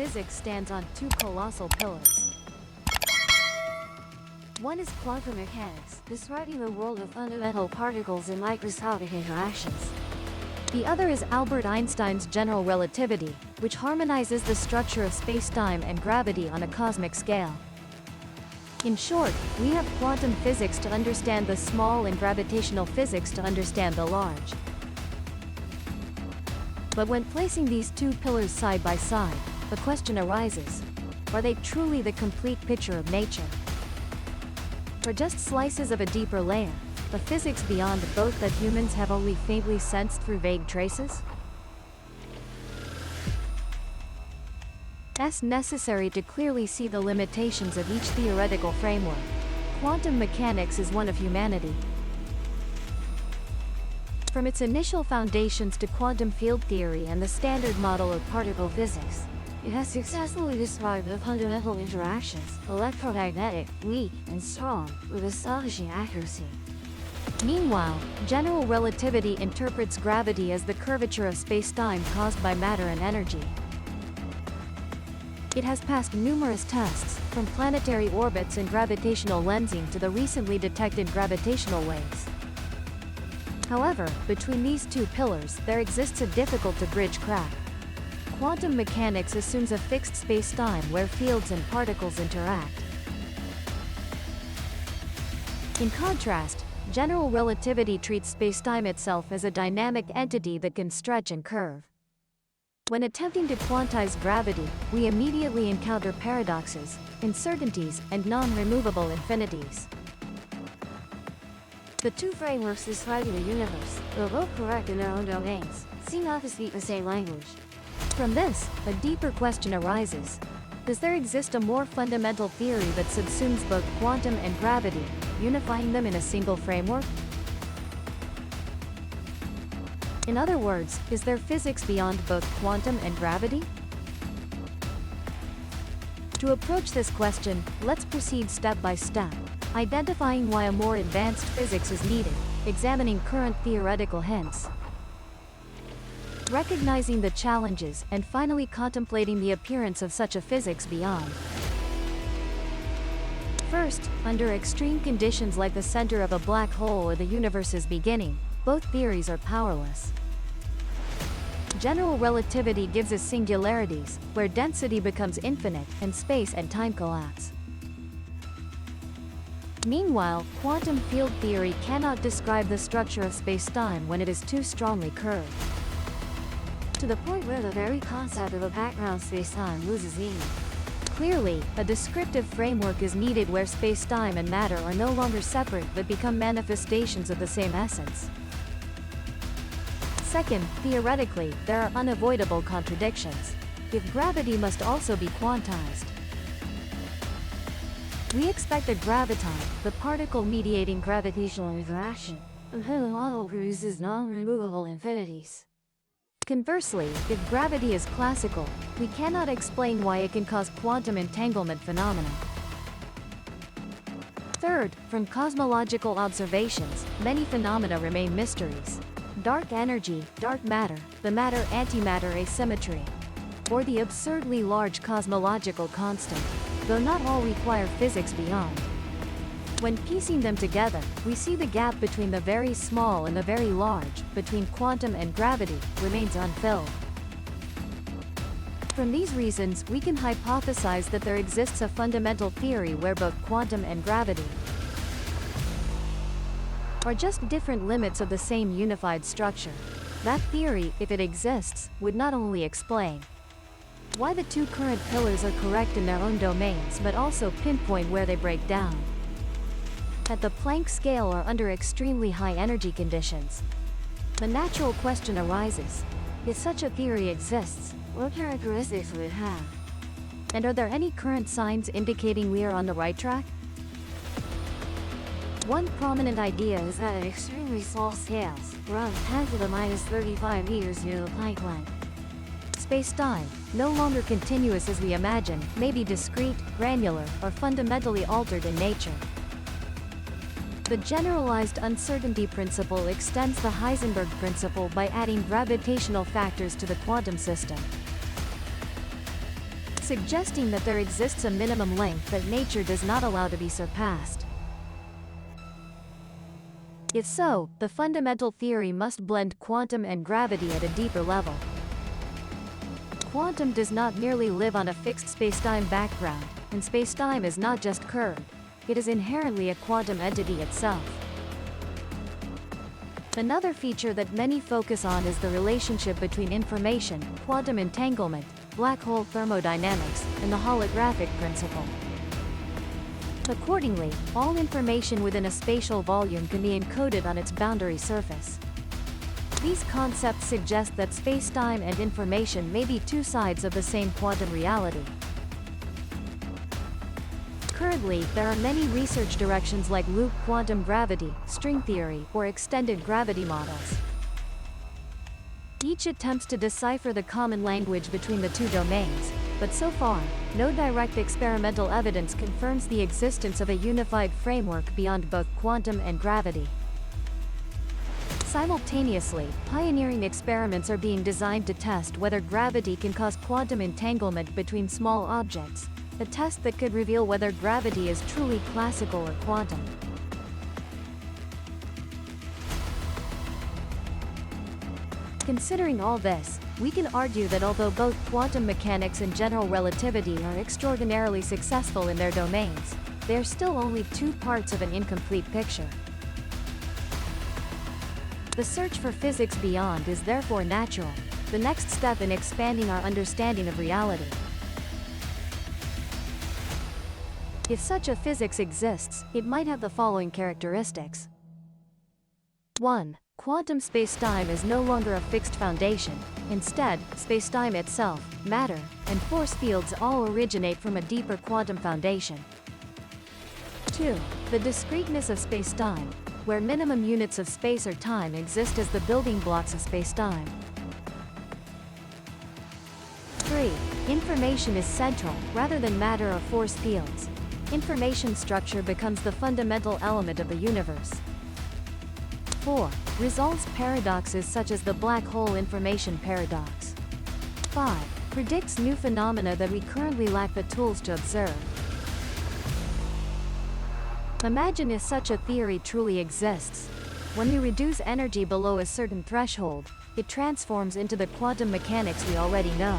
physics stands on two colossal pillars. One is quantum mechanics, describing the world of fundamental particles and microscopic interactions. The other is Albert Einstein's general relativity, which harmonizes the structure of spacetime and gravity on a cosmic scale. In short, we have quantum physics to understand the small and gravitational physics to understand the large. But when placing these two pillars side by side, the question arises: are they truly the complete picture of nature? Or just slices of a deeper layer, the physics beyond both that humans have only faintly sensed through vague traces? It's necessary to clearly see the limitations of each theoretical framework. Quantum mechanics is one of humanity. From its initial foundations to quantum field theory and the standard model of particle physics, it has successfully described the fundamental interactions, electromagnetic, weak, and strong, with astonishing accuracy. Meanwhile, general relativity interprets gravity as the curvature of spacetime caused by matter and energy. It has passed numerous tests, from planetary orbits and gravitational lensing to the recently detected gravitational waves. However, between these two pillars, there exists a difficult-to-bridge crack. Quantum mechanics assumes a fixed spacetime where fields and particles interact. In contrast, general relativity treats spacetime itself as a dynamic entity that can stretch and curve. When attempting to quantize gravity, we immediately encounter paradoxes, uncertainties, and non-removable infinities. The two frameworks describing the universe, though both correct in their own domains, seem not to speak the same language. From this, a deeper question arises: does there exist a more fundamental theory that subsumes both quantum and gravity, unifying them in a single framework? In other words, is there physics beyond both quantum and gravity? To approach this question, let's proceed step by step, identifying why a more advanced physics is needed, examining current theoretical hints, recognizing the challenges, and finally contemplating the appearance of such a physics beyond. First, under extreme conditions like the center of a black hole or the universe's beginning, both theories are powerless. General relativity gives us singularities, where density becomes infinite, and space and time collapse. Meanwhile, quantum field theory cannot describe the structure of spacetime when it is too strongly curved, to the point where the very concept of a background spacetime loses meaning. Clearly, a descriptive framework is needed where spacetime and matter are no longer separate but become manifestations of the same essence. Second, theoretically, there are unavoidable contradictions. If gravity must also be quantized, we expect a graviton, the particle mediating gravitational interaction, until the model produces non-removable infinities. Conversely, if gravity is classical, we cannot explain why it can cause quantum entanglement phenomena. Third, from cosmological observations, many phenomena remain mysteries. Dark energy, dark matter, the matter-antimatter asymmetry, or the absurdly large cosmological constant, though not all require physics beyond. When piecing them together, we see the gap between the very small and the very large, between quantum and gravity, remains unfilled. From these reasons, we can hypothesize that there exists a fundamental theory where both quantum and gravity are just different limits of the same unified structure. That theory, if it exists, would not only explain why the two current pillars are correct in their own domains but also pinpoint where they break down. At the Planck scale or under extremely high energy conditions, the natural question arises: if such a theory exists, what characteristics would it have? And are there any current signs indicating we are on the right track? One prominent idea is that at extremely small scales, around 10 to the minus 35 meters near the Planck length, spacetime, no longer continuous as we imagine, may be discrete, granular, or fundamentally altered in nature. The generalized uncertainty principle extends the Heisenberg principle by adding gravitational factors to the quantum system. suggesting that there exists a minimum length that nature does not allow to be surpassed. If so, the fundamental theory must blend quantum and gravity at a deeper level. Quantum does not merely live on a fixed spacetime background, and spacetime is not just curved, it is inherently a quantum entity itself. Another feature that many focus on is the relationship between information, quantum entanglement, black hole thermodynamics, and the holographic principle. Accordingly, all information within a spatial volume can be encoded on its boundary surface. These concepts suggest that spacetime and information may be two sides of the same quantum reality. Currently, there are many research directions like loop quantum gravity, string theory, or extended gravity models. Each attempts to decipher the common language between the two domains, but so far, no direct experimental evidence confirms the existence of a unified framework beyond both quantum and gravity. Simultaneously, pioneering experiments are being designed to test whether gravity can cause quantum entanglement between small objects, a test that could reveal whether gravity is truly classical or quantum. Considering all this, we can argue that although both quantum mechanics and general relativity are extraordinarily successful in their domains, they are still only two parts of an incomplete picture. The search for physics beyond is therefore natural, the next step in expanding our understanding of reality. If such a physics exists, it might have the following characteristics. 1. Quantum spacetime is no longer a fixed foundation. Instead, spacetime itself, matter, and force fields all originate from a deeper quantum foundation. 2. The discreteness of spacetime, where minimum units of space or time exist as the building blocks of spacetime. 3. Information is central, rather than matter or force fields. Information structure becomes the fundamental element of the universe. 4. Resolves paradoxes such as the black hole information paradox. 5. Predicts new phenomena that we currently lack the tools to observe. Imagine if such a theory truly exists. When we reduce energy below a certain threshold, it transforms into the quantum mechanics we already know.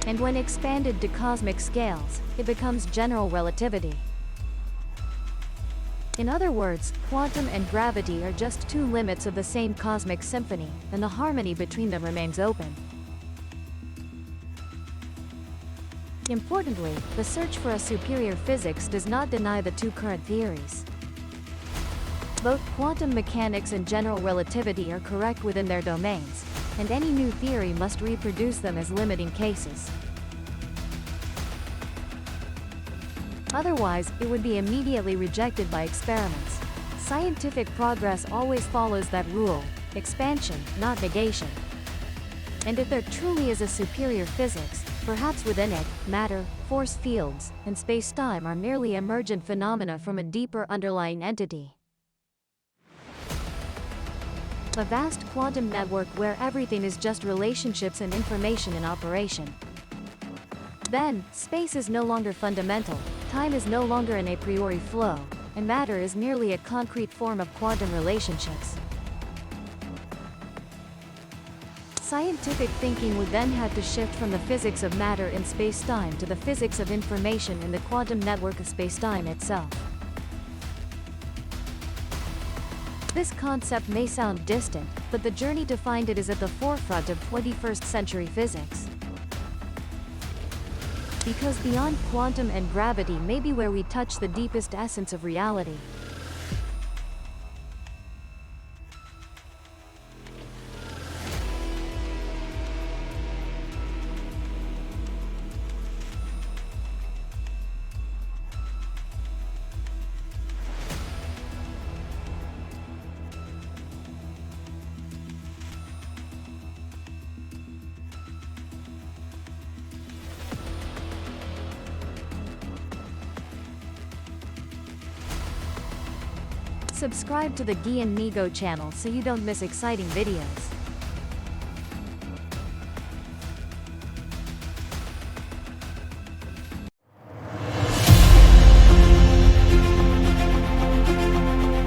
And when expanded to cosmic scales, it becomes general relativity. In other words, quantum and gravity are just two limits of the same cosmic symphony, and the harmony between them remains open. Importantly, the search for a superior physics does not deny the two current theories. Both quantum mechanics and general relativity are correct within their domains, and any new theory must reproduce them as limiting cases. Otherwise, it would be immediately rejected by experiments. Scientific progress always follows that rule: expansion, not negation. And if there truly is a superior physics, perhaps within it, matter, force fields, and spacetime are merely emergent phenomena from a deeper underlying entity. A vast quantum network where everything is just relationships and information in operation. Then, space is no longer fundamental, time is no longer an a priori flow, and matter is merely a concrete form of quantum relationships. Scientific thinking would then have to shift from the physics of matter in spacetime to the physics of information in the quantum network of spacetime itself. This concept may sound distant, but the journey to find it is at the forefront of 21st century physics. Because beyond quantum and gravity may be where we touch the deepest essence of reality. Subscribe to the Gi and Nigo channel so you don't miss exciting videos.